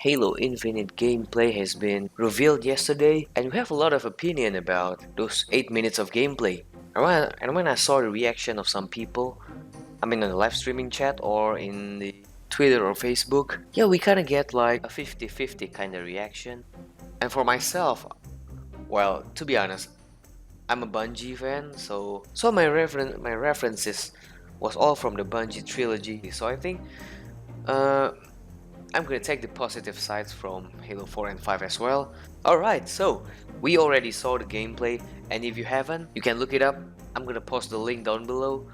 Halo Infinite gameplay has been revealed yesterday, and we have a lot of opinion about those 8 minutes of gameplay. And when I saw the reaction of some people, I mean on the live streaming chat or in the Twitter or Facebook, yeah, we kinda get like a 50-50 kinda reaction. And for myself, well, to be honest, I'm a Bungie fan, so my references was all from the Bungie trilogy. So I think uh, I'm gonna take the positive sides from Halo 4 and 5 as well. Alright, so we already saw the gameplay, and if you haven't, you can look it up. I'm gonna post the link down below.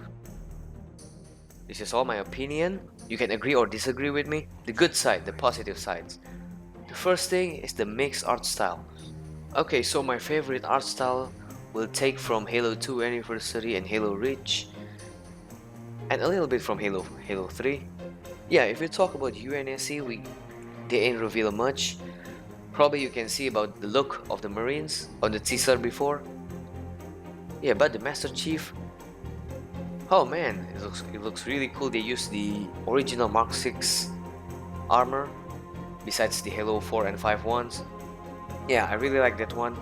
This is all my opinion. You can agree or disagree with me. The good side, the positive sides. The first thing is the mixed art style. Okay, so my favorite art style will take from Halo 2 Anniversary and Halo Reach, and a little bit from Halo 3. Yeah, if we talk about UNSC, they ain't reveal much. Probably you can see about the look of the Marines on the teaser before. Yeah, but the Master Chief, oh man, it looks really cool. They used the original Mark 6 armor besides the Halo 4 and 5 ones. Yeah, I really like that one.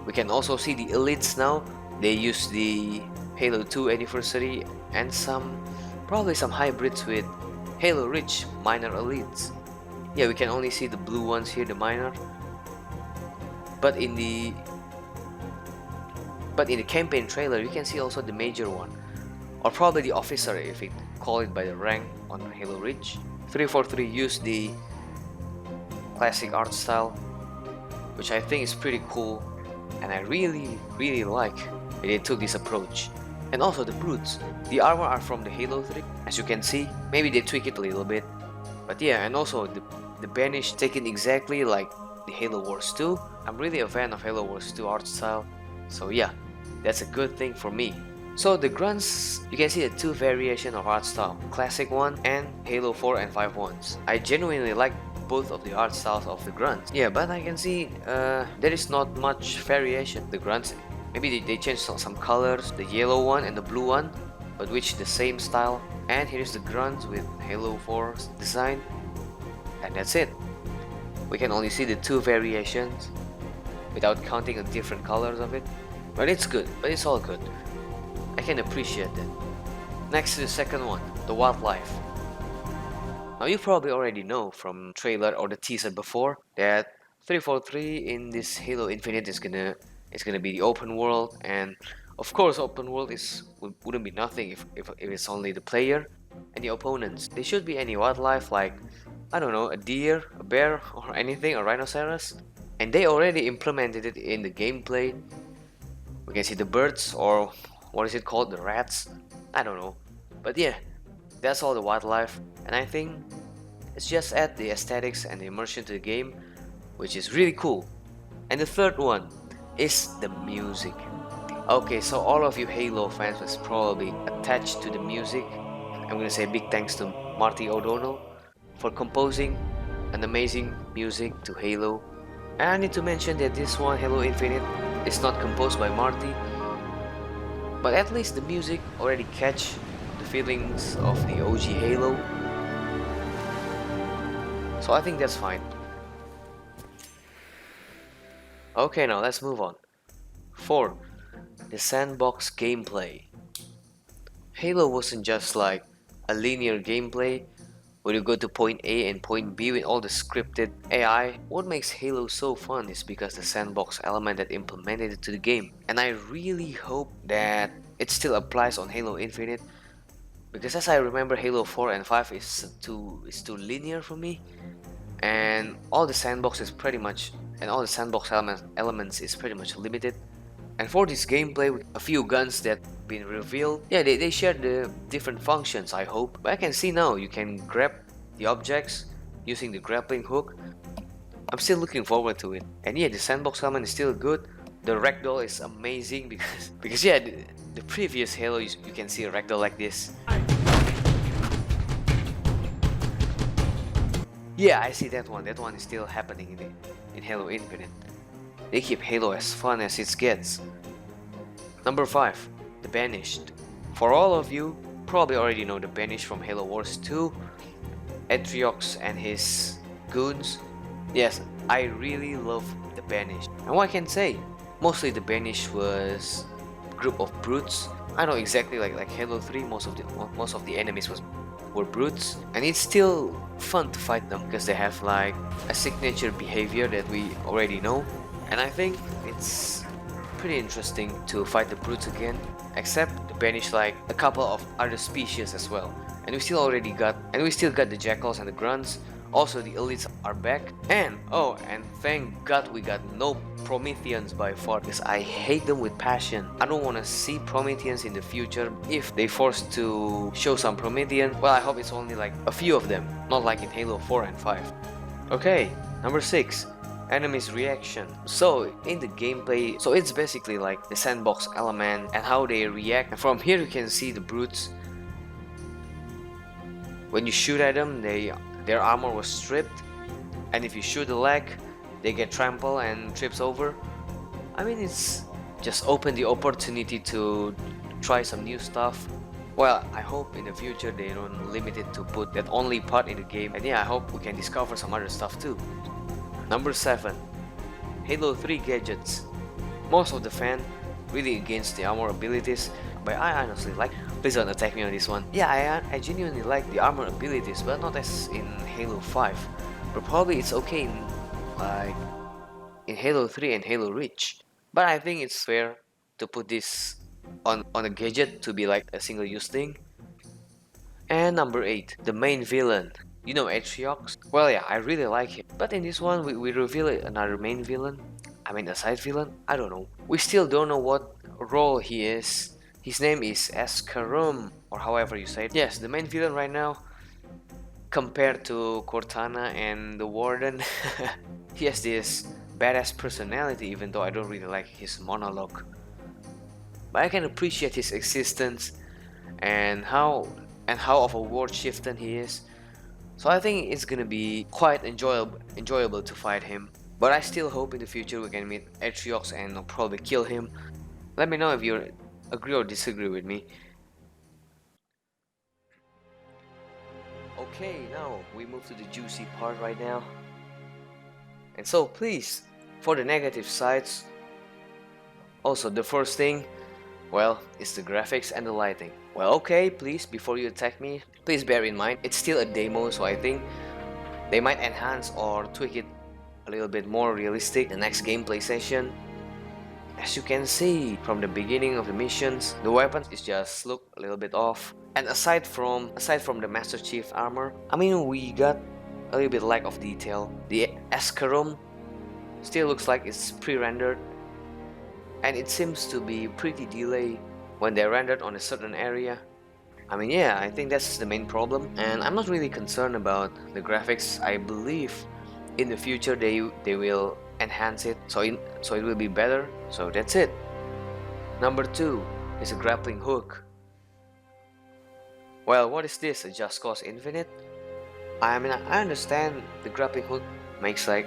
We can also see the elites now. They use the Halo 2 Anniversary and probably some hybrids with Halo Reach minor elites. Yeah, we can only see the blue ones here, the minor. But in the campaign trailer, you can see also the major one, or probably the officer if we call it by the rank on Halo Reach. 343 used the classic art style, which I think is pretty cool, and I really like that they took this approach. And also the brutes, the armor are from the Halo 3, as you can see. Maybe they tweak it a little bit, but yeah. And also the Banished taken exactly like the Halo Wars 2. I'm really a fan of Halo Wars 2 art style, so yeah, that's a good thing for me. So the grunts, you can see the two variation of art style, classic one and Halo 4 and 5 ones. I genuinely like both of the art styles of the grunts. Yeah, but I can see there is not much variation. The grunts, maybe they changed some colors, the yellow one and the blue one, but which the same style. And here's the grunts with Halo 4's design, and that's it. We can only see the two variations without counting the different colors of it, but it's good, but it's all good. I can appreciate that. Next to the second one, the wildlife. Now you probably already know from trailer or the teaser before that 343 in this Halo Infinite is gonna be the open world, and of course open world wouldn't be nothing if it's only the player and the opponents. There should be any wildlife like, I don't know, a deer, a bear, or anything, a rhinoceros. And they already implemented it in the gameplay. We can see the birds, or what is it called, the rats? I don't know. But yeah, that's all the wildlife, and I think it's just add the aesthetics and the immersion to the game, which is really cool. And the third one is the music. Okay, so all of you Halo fans was probably attached to the music. I'm gonna say big thanks to Marty O'Donnell for composing an amazing music to Halo. And I need to mention that this one, Halo Infinite, is not composed by Marty, but at least the music already catch the feelings of the OG Halo. So I think that's fine. Okay, now let's move on. 4. The sandbox gameplay. Halo wasn't just like a linear gameplay where you go to point A and point B with all the scripted AI. What makes Halo so fun is because the sandbox element that implemented it to the game. And I really hope that it still applies on Halo Infinite, because as I remember, Halo 4 and 5 is too linear for me, and all the sandbox elements is pretty much limited. And for this gameplay, with a few guns that been revealed, yeah, they share the different functions, I hope. But I can see now you can grab the objects using the grappling hook. I'm still looking forward to it. And yeah, the sandbox element is still good. The ragdoll is amazing because yeah, the previous Halo you can see a ragdoll like this. Yeah, I see that one. That one is still happening in Halo Infinite. They keep Halo as fun as it gets. Number 5. The Banished. For all of you, probably already know the Banished from Halo Wars 2. Atriox and his goons. Yes, I really love the Banished. And what I can say, mostly the Banished was a group of brutes. I know exactly like Halo 3, most of the enemies were brutes, and it's still fun to fight them because they have like a signature behavior that we already know. And I think it's pretty interesting to fight the brutes again, except the Banished like a couple of other species as well. And we still got the jackals and the grunts. Also, the elites are back, and oh, and thank God we got no Prometheans by far, because I hate them with passion. I don't want to see Prometheans in the future. If they forced to show some Promethean, well, I hope it's only like a few of them, not like in Halo 4 and 5. Okay, number 6. Enemies reaction. So in the gameplay, so it's basically like the sandbox element and how they react. And from here you can see the brutes. When you shoot at them, their armor was stripped, and if you shoot the leg, they get trampled and trips over. I mean, it's just open the opportunity to try some new stuff. Well, I hope in the future they don't limit it to put that only part in the game, and yeah, I hope we can discover some other stuff too. Number 7. Halo 3 gadgets. Most of the fan really against the armor abilities, but I honestly like. Please don't attack me on this one. Yeah, I genuinely like the armor abilities, but not as in Halo 5. But probably it's okay in Halo 3 and Halo Reach. But I think it's fair to put this on a gadget to be like a single use thing. And number 8, the main villain. You know Atriox? Well, yeah, I really like him. But in this one, we reveal another main villain. I mean a side villain? I don't know. We still don't know what role he is. His name is Eskarum, or however you say it. Yes, the main villain right now, compared to Cortana and the Warden, he has this badass personality, even though I don't really like his monologue. But I can appreciate his existence and how of a word shifter he is. So I think it's gonna be quite enjoyable to fight him. But I still hope in the future we can meet Atriox and I'll probably kill him. Let me know if you agree or disagree with me. Okay, now we move to the juicy part right now. And so please, for the negative sides, also the first thing, well, it's the graphics and the lighting. Well, okay, please, before you attack me, please bear in mind, it's still a demo, so I think they might enhance or tweak it a little bit more realistic the next gameplay session. As you can see from the beginning of the missions, the weapons is just look a little bit off. And aside from the Master Chief armor, I mean, we got a little bit lack of detail. The Eskarum still looks like it's pre-rendered, and it seems to be pretty delayed when they're rendered on a certain area. I mean, yeah, I think that's the main problem, and I'm not really concerned about the graphics. I believe in the future they will enhance it, so it will be better. So that's it. Number 2 is a grappling hook. Well, what is this? A Just Cause Infinite? I mean, I understand the grappling hook makes like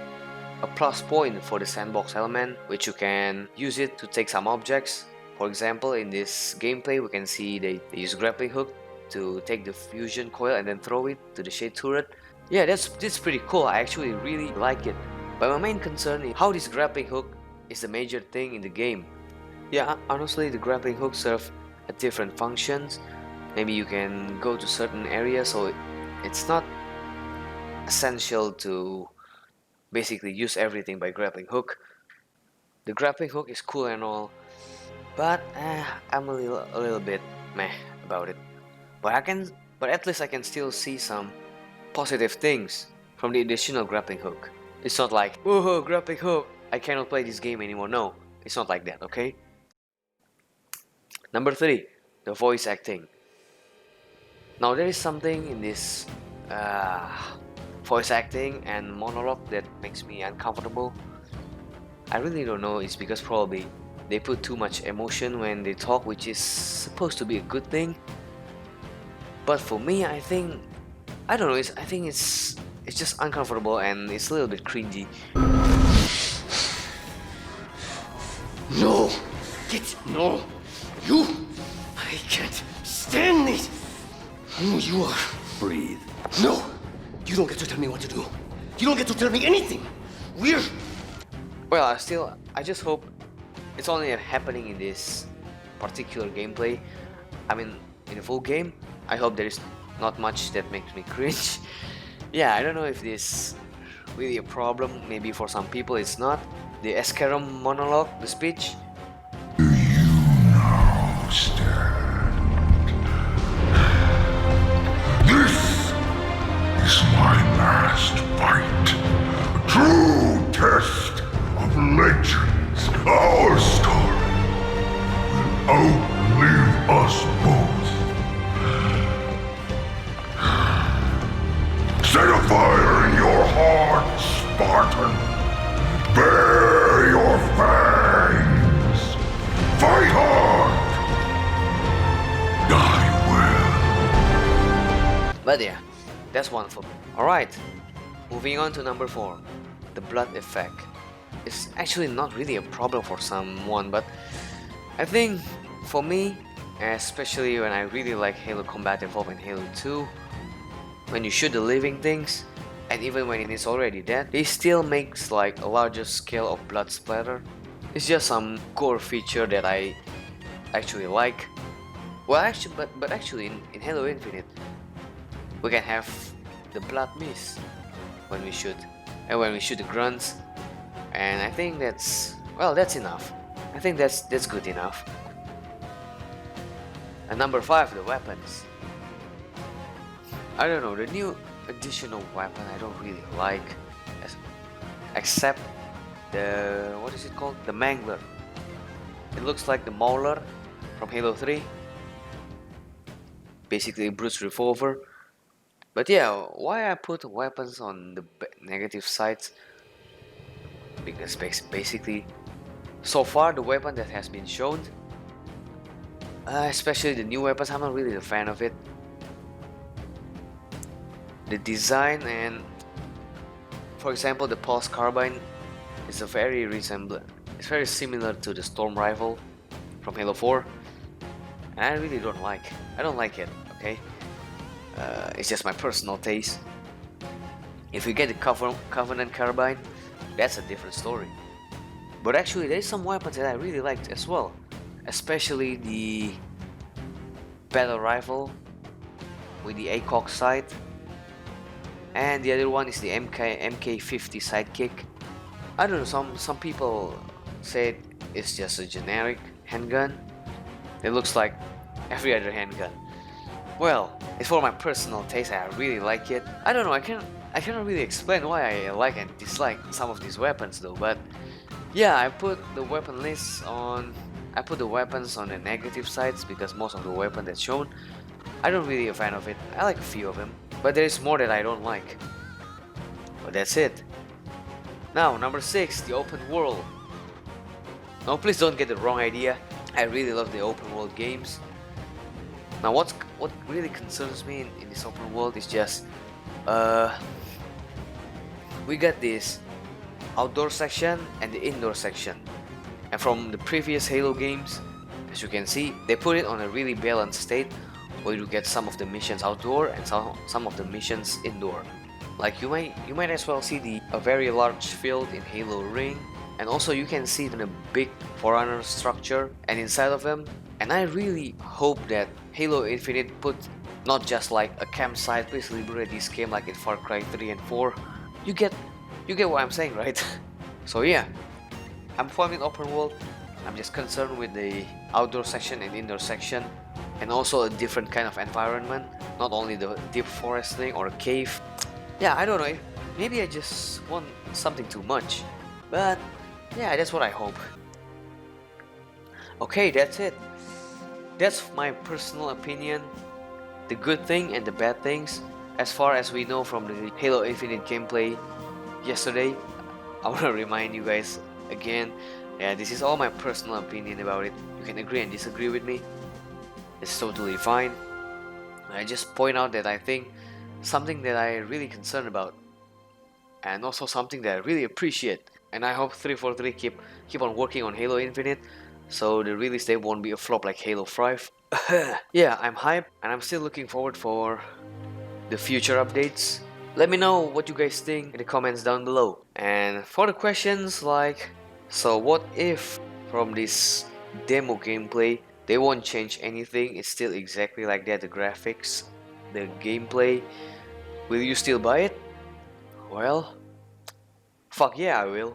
a plus point for the sandbox element, which you can use it to take some objects. For example, in this gameplay we can see they use grappling hook to take the fusion coil and then throw it to the shade turret. Yeah, that's pretty cool. I actually really like it. But my main concern is how this grappling hook is the major thing in the game. Yeah, honestly, the grappling hook serves different functions. Maybe you can go to certain areas, so it's not essential to basically use everything by grappling hook. The grappling hook is cool and all, but I'm a little bit meh about it. But at least I can still see some positive things from the additional grappling hook. It's not like, woohoo, grappling hook, I cannot play this game anymore. No, it's not like that, okay? Number 3, the voice acting. Now there is something in this voice acting and monologue that makes me uncomfortable. I really don't know, it's because probably they put too much emotion when they talk, which is supposed to be a good thing. But for me, I think, I don't know, I think it's just uncomfortable and it's a little bit cringy. No! No! You! I can't stand it! I know you are. Breathe. No! You don't get to tell me what to do. You don't get to tell me anything. We're... Well, I just hope it's only happening in this particular gameplay. I mean, in the full game, I hope there is not much that makes me cringe. Yeah, I don't know if this really a problem. Maybe for some people it's not. The Escarum monologue, the speech. Do you now stand? This is my last fight. A true test of legends. Our story will outlive us both. Set a fire in your heart, Spartan. Bare your fangs. Fight hard. Die well. But yeah, that's one for me. Alright, moving on to number 4. The blood effect. It's actually not really a problem for someone, but I think for me, especially when I really like Halo Combat Evolved and Halo 2, when you shoot the living things, and even when it is already dead, it still makes like a larger scale of blood splatter. It's just some core feature that I actually like. Well, actually, but actually in Halo Infinite, we can have the blood mist when we shoot, and when we shoot the grunts, and I think that's, well, that's enough. I think that's good enough. And number 5, the weapons. I don't know, the new additional weapon I don't really like, except the, what is it called? The Mangler. It looks like the Mauler from Halo 3. Basically a Bruce revolver. But yeah, why I put weapons on the negative sides? Because basically, so far the weapon that has been shown, especially the new weapons, I'm not really a fan of it. The design and, for example, the pulse carbine is a very it's very similar to the storm rifle from Halo 4, and I really don't like it. Okay, it's just my personal taste. If you get the Covenant carbine, that's a different story. But actually, there's some weapons that I really liked as well, especially the battle rifle with the ACOG sight. And the other one is the MK50 sidekick. I don't know, some people said it's just a generic handgun. It looks like every other handgun. Well, it's for my personal taste, I really like it. I don't know, I cannot really explain why I like and dislike some of these weapons though, but yeah, I put the weapon list on, I put the weapons on the negative sides because most of the weapons that's shown, I don't really a fan of it. I like a few of them, but there is more that I don't like. But that's it. Now, number 6, the open world. Now, please don't get the wrong idea. I really love the open world games. Now, what really concerns me in this open world is just, we got this outdoor section and the indoor section. And from the previous Halo games, as you can see, they put it on a really balanced state, where you get some of the missions outdoor and some of the missions indoor. Like you might as well see a very large field in Halo Ring, and also you can see a big Forerunner structure and inside of them. And I really hope that Halo Infinite put not just like a campsite, please liberate this game like in Far Cry 3 and 4. You get what I'm saying, right? So yeah, I'm forming open world. I'm just concerned with the outdoor section and indoor section, and also a different kind of environment, not only the deep forest thing or a cave. Yeah, I don't know, maybe I just want something too much, but yeah, that's what I hope. Okay, that's it. That's my personal opinion, the good thing and the bad things, as far as we know from the Halo Infinite gameplay yesterday. I want to remind you guys again, yeah, this is all my personal opinion about it. You can agree and disagree with me. It's totally fine. I just point out that I think something that I really concerned about, and also something that I really appreciate. And I hope 343 keep on working on Halo Infinite, so the release date won't be a flop like Halo 5. Yeah, I'm hyped, and I'm still looking forward for the future updates. Let me know what you guys think in the comments down below. And for the questions like, so what if from this demo gameplay they won't change anything, it's still exactly like that, the graphics, the gameplay, will you still buy it? Well, fuck yeah, I will.